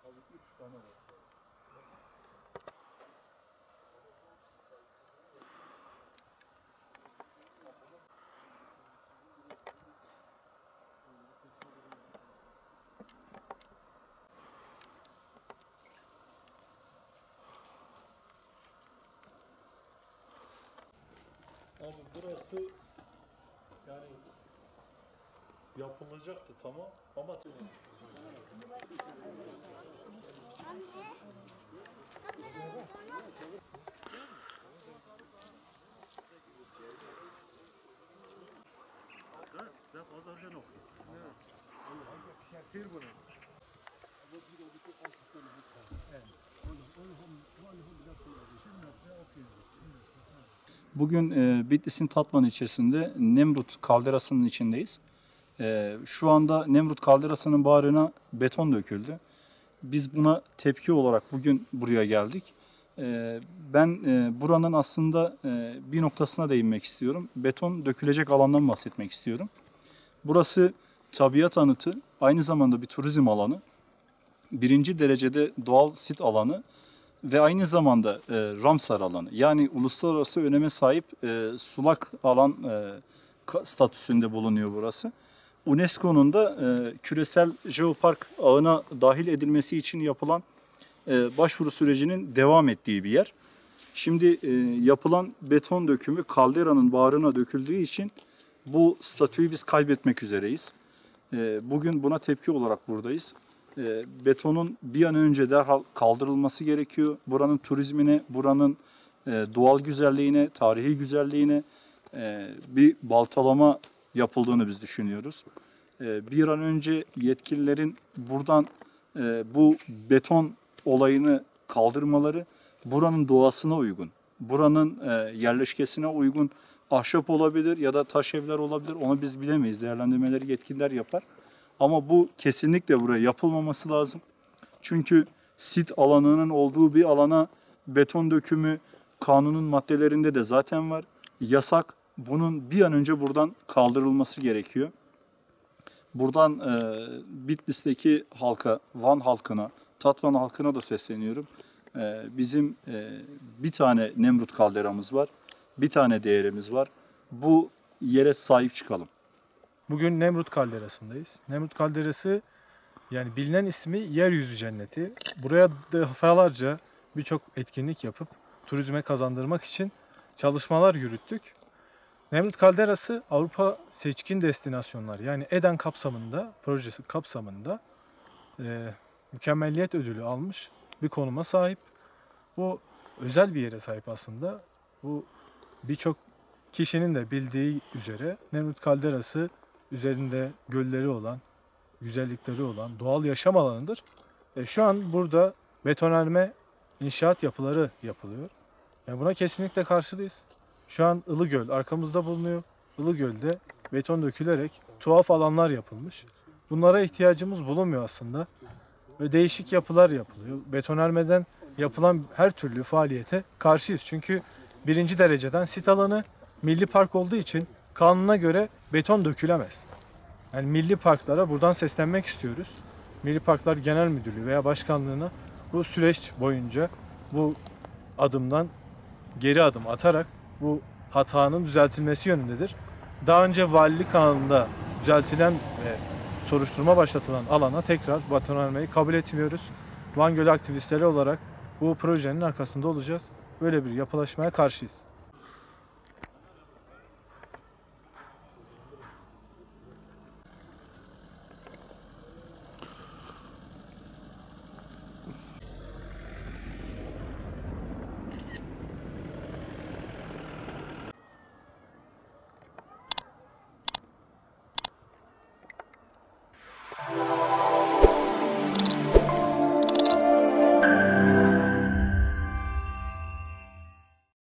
Abi 3 tane var. Abi burası yani yapılacaktı tamam ama bugün Bitlis'in Tatvan ilçesinde Nemrut Kalderası'nın içindeyiz. Şu anda Nemrut Kalderası'nın bağrına beton döküldü. Biz buna tepki olarak bugün buraya geldik. Ben buranın aslında bir noktasına değinmek istiyorum. Beton dökülecek alandan bahsetmek istiyorum. Burası tabiat anıtı, aynı zamanda bir turizm alanı. Birinci derecede doğal sit alanı ve aynı zamanda Ramsar alanı. Yani uluslararası öneme sahip sulak alan statüsünde bulunuyor burası. UNESCO'nun da küresel jeopark ağına dahil edilmesi için yapılan başvuru sürecinin devam ettiği bir yer. Şimdi yapılan beton dökümü kalderanın bağrına döküldüğü için bu statüyü biz kaybetmek üzereyiz. Bugün buna tepki olarak buradayız. Betonun bir an önce derhal kaldırılması gerekiyor. Buranın turizmine, buranın doğal güzelliğine, tarihi güzelliğine bir baltalama yapıldığını biz düşünüyoruz. Bir an önce yetkililerin buradan bu beton olayını kaldırmaları, buranın doğasına uygun, buranın yerleşkesine uygun ahşap olabilir ya da taş evler olabilir. Onu biz bilemeyiz. Değerlendirmeleri yetkililer yapar. Ama bu kesinlikle buraya yapılmaması lazım. Çünkü sit alanının olduğu bir alana beton dökümü kanunun maddelerinde de zaten var. Yasak. Bunun bir an önce buradan kaldırılması gerekiyor. Buradan Bitlis'teki halka, Van halkına, Tatvan halkına da sesleniyorum. Bizim bir tane Nemrut kalderamız var, bir tane değerimiz var. Bu yere sahip çıkalım. Bugün Nemrut Kalderası'ndayız. Nemrut Kalderası yani bilinen ismi yeryüzü cenneti. Buraya defalarca birçok etkinlik yapıp turizme kazandırmak için çalışmalar yürüttük. Nemrut Kalderası Avrupa Seçkin Destinasyonlar yani EDEN kapsamında, projesi kapsamında mükemmelliyet ödülü almış bir konuma sahip. Bu özel bir yere sahip aslında. Bu birçok kişinin de bildiği üzere Nemrut Kalderası üzerinde gölleri olan, güzellikleri olan doğal yaşam alanıdır. Şu an burada betonarme inşaat yapıları yapılıyor. Yani buna kesinlikle karşıyız. Şu an Ilıgöl arkamızda bulunuyor. Ilıgöl'de beton dökülerek tuhaf alanlar yapılmış. Bunlara ihtiyacımız bulunmuyor aslında. Ve değişik yapılar yapılıyor. Betonarmeden yapılan her türlü faaliyete karşıyız. Çünkü birinci dereceden sit alanı milli park olduğu için kanuna göre beton dökülemez. Yani milli parklara buradan seslenmek istiyoruz. Milli Parklar Genel Müdürlüğü veya Başkanlığı'na bu süreç boyunca bu adımdan geri adım atarak bu hatanın düzeltilmesi yönündedir. Daha önce valilik kanalında düzeltilen ve soruşturma başlatılan alana tekrar betonarmeyi kabul etmiyoruz. Van Gölü aktivistleri olarak bu projenin arkasında olacağız. Böyle bir yapılaşmaya karşıyız.